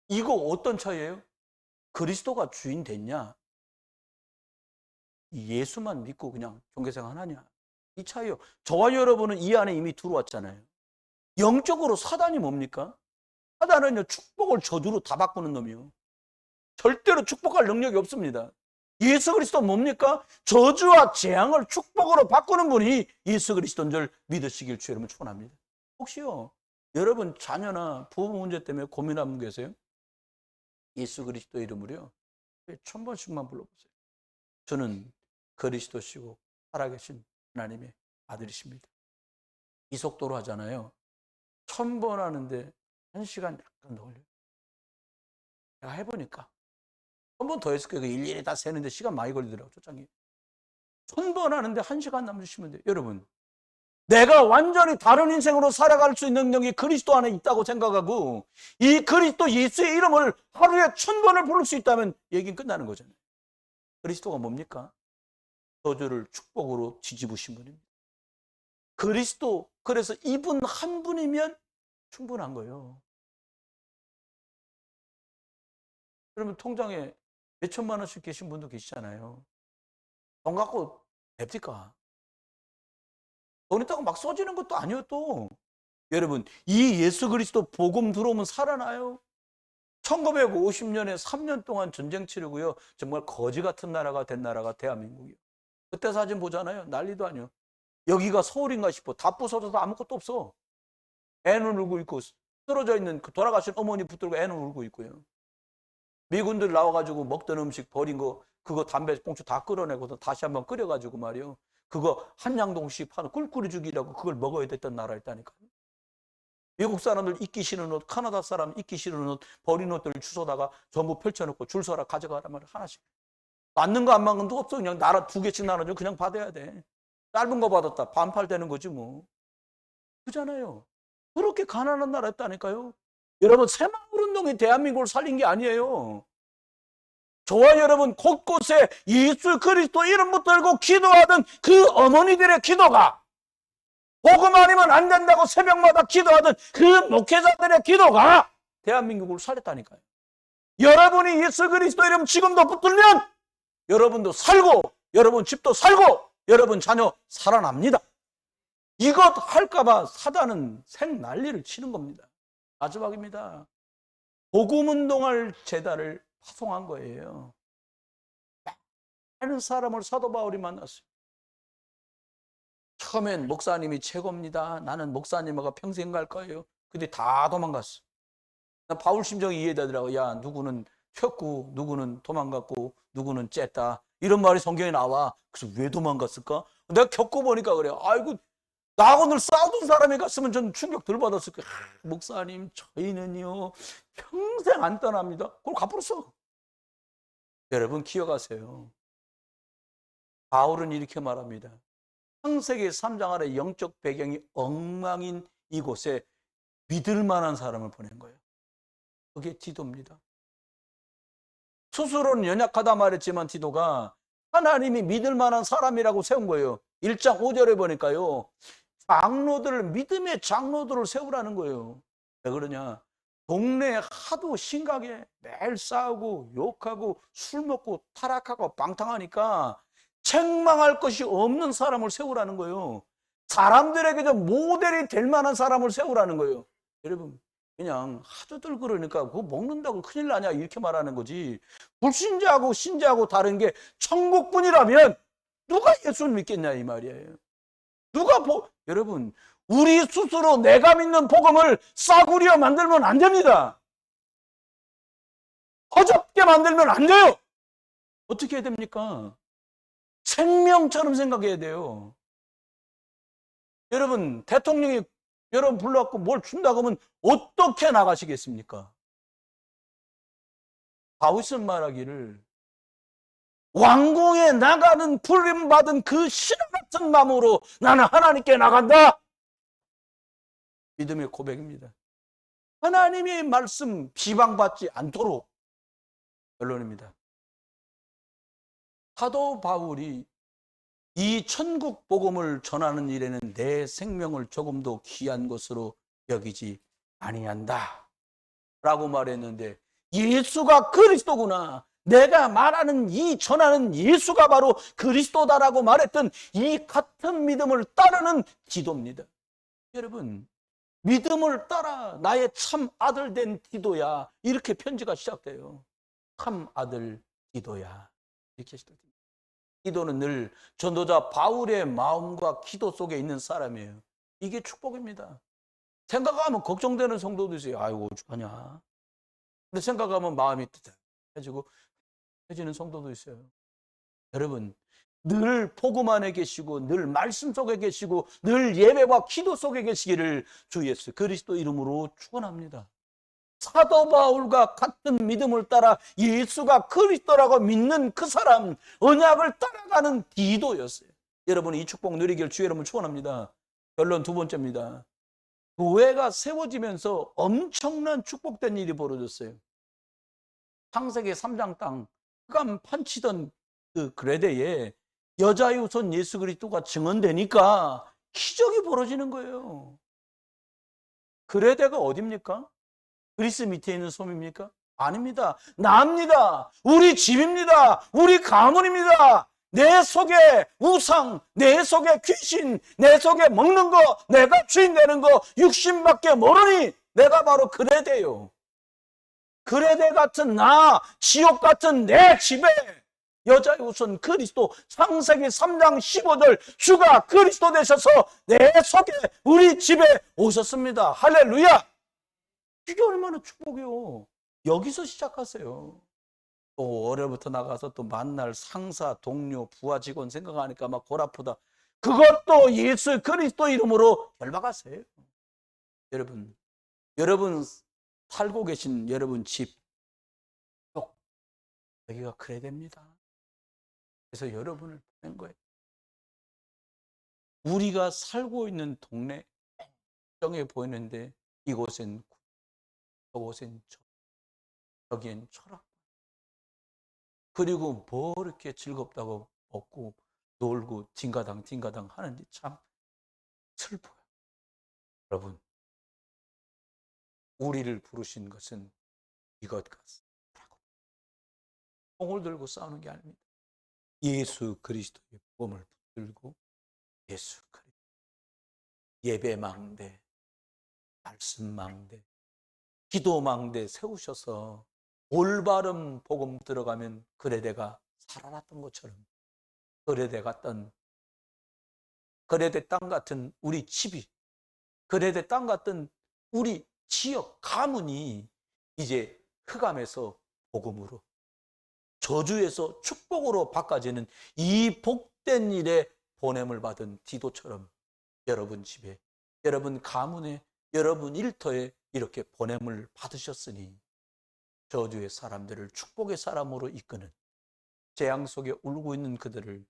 이거 어떤 차이예요? 그리스도가 주인 됐냐? 예수만 믿고 그냥 종교생활 하냐? 이 차이요. 저와 여러분은 이 안에 이미 들어왔잖아요. 영적으로 사단이 뭡니까? 사단은요, 축복을 저주로 다 바꾸는 놈이요. 절대로 축복할 능력이 없습니다. 예수 그리스도는 뭡니까? 저주와 재앙을 축복으로 바꾸는 분이 예수 그리스도인 줄 믿으시길 주 여러분 축원합니다. 혹시요, 여러분 자녀나 부부 문제 때문에 고민하는 분 계세요? 예수 그리스도 이름으로요, 1000번씩만 불러보세요. 저는 그리스도시고 살아계신 하나님의 아들이십니다. 이 속도로 하잖아요. 1000번 하는데 1시간 약간 더 걸려요. 내가 해보니까 1000번 더 했을 거예요. 일일이 다 세는데 시간 많이 걸리더라고요. 초창기 1000번 하는데 1시간 남으시면 돼요. 여러분, 내가 완전히 다른 인생으로 살아갈 수 있는 능력이 그리스도 안에 있다고 생각하고 이 그리스도 예수의 이름을 하루에 1000번을 부를 수 있다면 얘기는 끝나는 거잖아요. 그리스도가 뭡니까? 저주를 축복으로 뒤집으신 분입니다. 그리스도, 그래서 이분 한 분이면 충분한 거예요. 그러면 통장에 몇 천만 원씩 계신 분도 계시잖아요. 돈 갖고 됩니까? 돈 있다고 막 써지는 것도 아니에요. 또 여러분, 이 예수 그리스도 복음 들어오면 살아나요. 1950년에 3년 동안 전쟁 치르고요, 정말 거지 같은 나라가 된 나라가 대한민국이요. 그때 사진 보잖아요. 난리도 아니에요. 여기가 서울인가 싶어. 다 부서져서 아무것도 없어. 애는 울고 있고, 쓰러져 있는 그 돌아가신 어머니 붙들고 애는 울고 있고요. 미군들 나와가지고 먹던 음식 버린 거, 그거 담배 꽁초 다 끌어내고서 다시 한번 끓여가지고 말이요, 그거 한양동씩 파는 꿀꿀이 죽이라고 그걸 먹어야 됐던 나라였다니까요. 미국 사람들 입기 싫은 옷, 카나다 사람 입기 싫은 옷, 버린 옷들 주워다가 전부 펼쳐놓고 줄 서라 가져가라 말 하나씩. 맞는 거 안 맞는 거 없어. 그냥 나라 2개씩 나눠줘. 그냥 받아야 돼. 짧은 거 받았다. 반팔 되는 거지 뭐. 그잖아요. 그렇게 가난한 나라였다니까요. 여러분, 새마을운동이 대한민국을 살린 게 아니에요. 저와 여러분 곳곳에 예수 그리스도 이름 붙들고 기도하던 그 어머니들의 기도가, 복음 아니면 안 된다고 새벽마다 기도하던 그 목회자들의 기도가 대한민국을 살렸다니까요. 여러분이 예수 그리스도 이름 지금도 붙들면 여러분도 살고, 여러분 집도 살고, 여러분 자녀 살아납니다. 이것 할까봐 사단은 생난리를 치는 겁니다. 마지막입니다. 복음운동할 제단을 파송한 거예요. 많은 사람을 사도 바울이 만났어요. 처음엔 목사님이 최고입니다. 나는 목사님하고 평생 갈 거예요. 근데 다 도망갔어. 바울 심정이 이해되더라고. 야, 누구는 튀었고, 누구는 도망갔고, 누구는 쨌다. 이런 말이 성경에 나와. 그래서 왜 도망갔을까? 내가 겪어보니까 그래요. 아이고, 나하고 늘 싸우던 사람이 갔으면 전 충격 덜 받았을 거예요. 목사님, 저희는요, 평생 안 떠납니다. 그걸 갚았어. 여러분, 기억하세요. 바울은 이렇게 말합니다. 창세기 3장 아래 영적 배경이 엉망인 이곳에 믿을 만한 사람을 보낸 거예요. 그게 디도입니다. 스스로는 연약하다 말했지만 디도가 하나님이 믿을 만한 사람이라고 세운 거예요. 1장 5절에 보니까요, 장로들을, 믿음의 장로들을 세우라는 거예요. 왜 그러냐? 동네에 하도 심하게 매일 싸우고 욕하고 술 먹고 타락하고 방탕하니까 책망할 것이 없는 사람을 세우라는 거예요. 사람들에게 좀 모델이 될 만한 사람을 세우라는 거예요. 여러분, 그냥 하도들 그러니까 그거 먹는다고 큰일 나냐 이렇게 말하는 거지. 불신자하고 신자하고 다른 게 천국뿐이라면 누가 예수를 믿겠냐 이 말이에요. 여러분, 우리 스스로 내가 믿는 복음을 싸구려 만들면 안 됩니다. 허접게 만들면 안 돼요. 어떻게 해야 됩니까? 생명처럼 생각해야 돼요. 여러분, 대통령이 여러분 불러갖고 뭘 준다고 하면 어떻게 나가시겠습니까? 다윗은 말하기를, 왕궁에 나가는 부름받은 그 신화 같은 마음으로 나는 하나님께 나간다. 믿음의 고백입니다. 하나님의 말씀 비방받지 않도록. 결론입니다. 사도 바울이 이 천국 복음을 전하는 일에는 내 생명을 조금도 귀한 것으로 여기지 아니한다 라고 말했는데, 예수가 그리스도구나, 내가 말하는 이 전하는 예수가 바로 그리스도다라고 말했던 이 같은 믿음을 따르는 기도입니다. 여러분, 믿음을 따라 나의 참 아들 된 기도야, 이렇게 편지가 시작돼요. 참 아들 기도야, 이렇게 시작됩니다. 기도는 늘 전도자 바울의 마음과 기도 속에 있는 사람이에요. 이게 축복입니다. 생각하면 걱정되는 성도도 있어요. 아이고 어떡하냐. 근데 생각하면 마음이 뜨뜻해지고 해지는 성도도 있어요. 여러분, 늘 복음 안에 계시고 늘 말씀 속에 계시고 늘 예배와 기도 속에 계시기를 주 예수 그리스도 이름으로 축원합니다. 사도 바울과 같은 믿음을 따라 예수가 그리스도라고 믿는 그 사람, 언약을 따라가는 디도였어요. 여러분이 이 축복 누리길 주 여러분 축원합니다. 결론 두 번째입니다. 교회가 세워지면서 엄청난 축복된 일이 벌어졌어요. 창세기 3장 땅 흑암 판치던 그 그레데에 여자의 우선 예수 그리스도가 증언되니까 기적이 벌어지는 거예요. 그레데가 어디입니까? 그리스 밑에 있는 섬입니까? 아닙니다. 나입니다. 우리 집입니다. 우리 가문입니다. 내 속에 우상, 내 속에 귀신, 내 속에 먹는 거, 내가 주인 되는 거 육신밖에 모르니 내가 바로 그레데요. 그레데 같은 나, 지옥 같은 내 집에 여자의 우선 그리스도, 창세기 3장 15절 주가 그리스도 되셔서 내 속에 우리 집에 오셨습니다. 할렐루야. 이게 얼마나 축복이요. 여기서 시작하세요. 또 월요일부터 나가서 또 만날 상사, 동료, 부하 직원 생각하니까 막 골 아프다. 그것도 예수 그리스도 이름으로 결박하세요. 여러분 살고 계신 여러분 집, 여기가 그래야 됩니다. 그래서 여러분을 보낸 거예요. 우리가 살고 있는 동네 정해 보이는데 이곳엔 저곳엔 저기엔 철학. 그리고 뭐 이렇게 즐겁다고 먹고 놀고 딩가당 하는지 참 슬퍼요. 여러분, 우리를 부르신 것은 이것 같습니다. 총을 들고 싸우는 게 아닙니다. 예수 그리스도의 복음을 붙들고 예수 그리스도 예배망대, 말씀망대, 기도망대 세우셔서 올바른 복음 들어가면 그레데가 살아났던 것처럼 그레데 땅 같은 우리 집이, 그레데 땅 같은 우리 지역 가문이 이제 흑암에서 복음으로, 저주에서 축복으로 바꿔지는 이 복된 일에 보냄을 받은 디도처럼 여러분 집에, 여러분 가문에, 여러분 일터에 이렇게 보냄을 받으셨으니 저주의 사람들을 축복의 사람으로 이끄는, 재앙 속에 울고 있는 그들을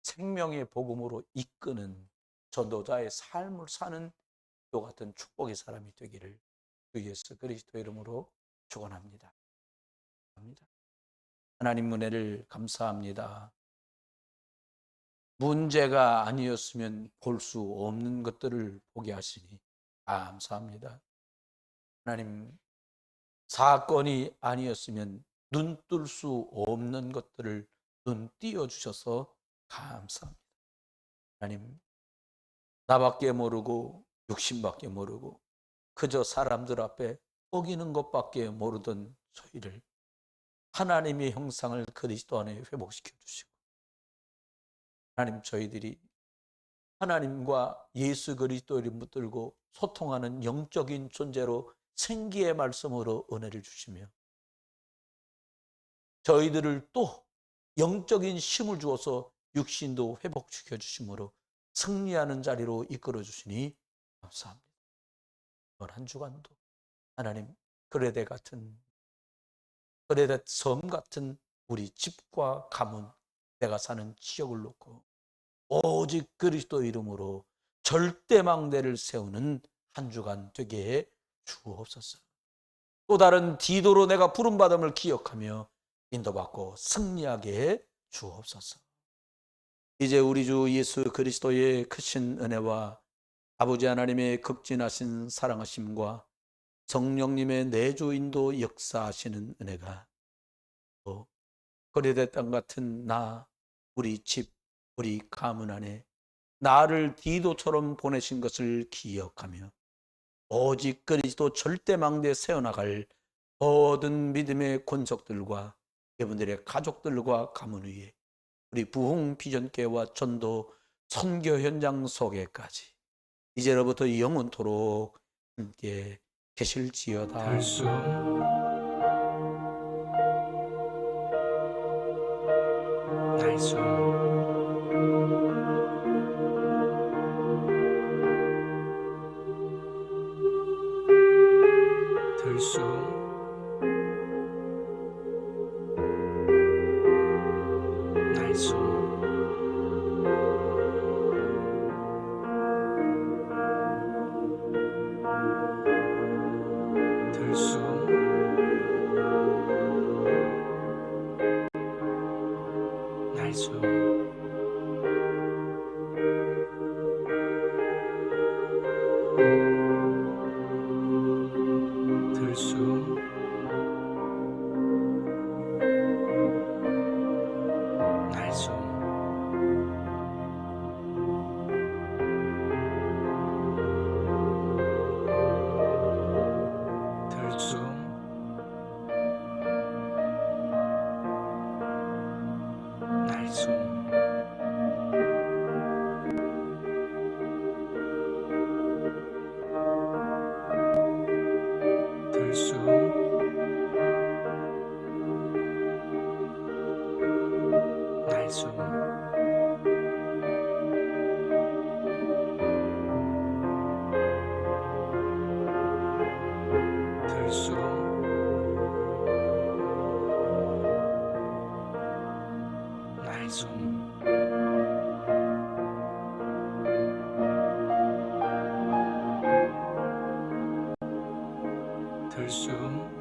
생명의 복음으로 이끄는 전도자의 삶을 사는 또 같은 축복의 사람이 되기를 주 예수 그리스도 이름으로 축원합니다. 하나님 은혜를 감사합니다. 문제가 아니었으면 볼 수 없는 것들을 보게 하시니 감사합니다. 하나님, 사건이 아니었으면 눈 뜰 수 없는 것들을 눈 띄워주셔서 감사합니다. 하나님, 나밖에 모르고 육신밖에 모르고 그저 사람들 앞에 어기는 것밖에 모르던 저희를 하나님의 형상을 그리스도 안에 회복시켜 주시고, 하나님, 저희들이 하나님과 예수 그리스도를 붙들고 소통하는 영적인 존재로 생기의 말씀으로 은혜를 주시며 저희들을 또 영적인 힘을 주어서 육신도 회복시켜 주심으로 승리하는 자리로 이끌어 주시니 감사합니다. 이번 한 주간도 하나님, 그레데 섬 같은 우리 집과 가문, 내가 사는 지역을 놓고 오직 그리스도 이름으로 절대망대를 세우는 한 주간 되게 해 주옵소서. 또 다른 디도로 내가 부름받음을 기억하며 인도받고 승리하게 해 주옵소서. 이제 우리 주 예수 그리스도의 크신 은혜와 아버지 하나님의 극진하신 사랑하심과 성령님의 내주 인도 역사하시는 은혜가 또 거리대 땅 같은 나, 우리 집, 우리 가문 안에 나를 디도처럼 보내신 것을 기억하며 오직 그리스도 절대망대에 세워나갈 모든 믿음의 권속들과 여러분들의 가족들과 가문 위에 우리 부흥 비전교회와 전도 선교 현장 속에까지 이제로부터 영원토록 함께 계실지어다. 날수 들수 날수 날숨 들숨 날숨 들숨 날숨 들숨 날숨 들숨 날숨 들숨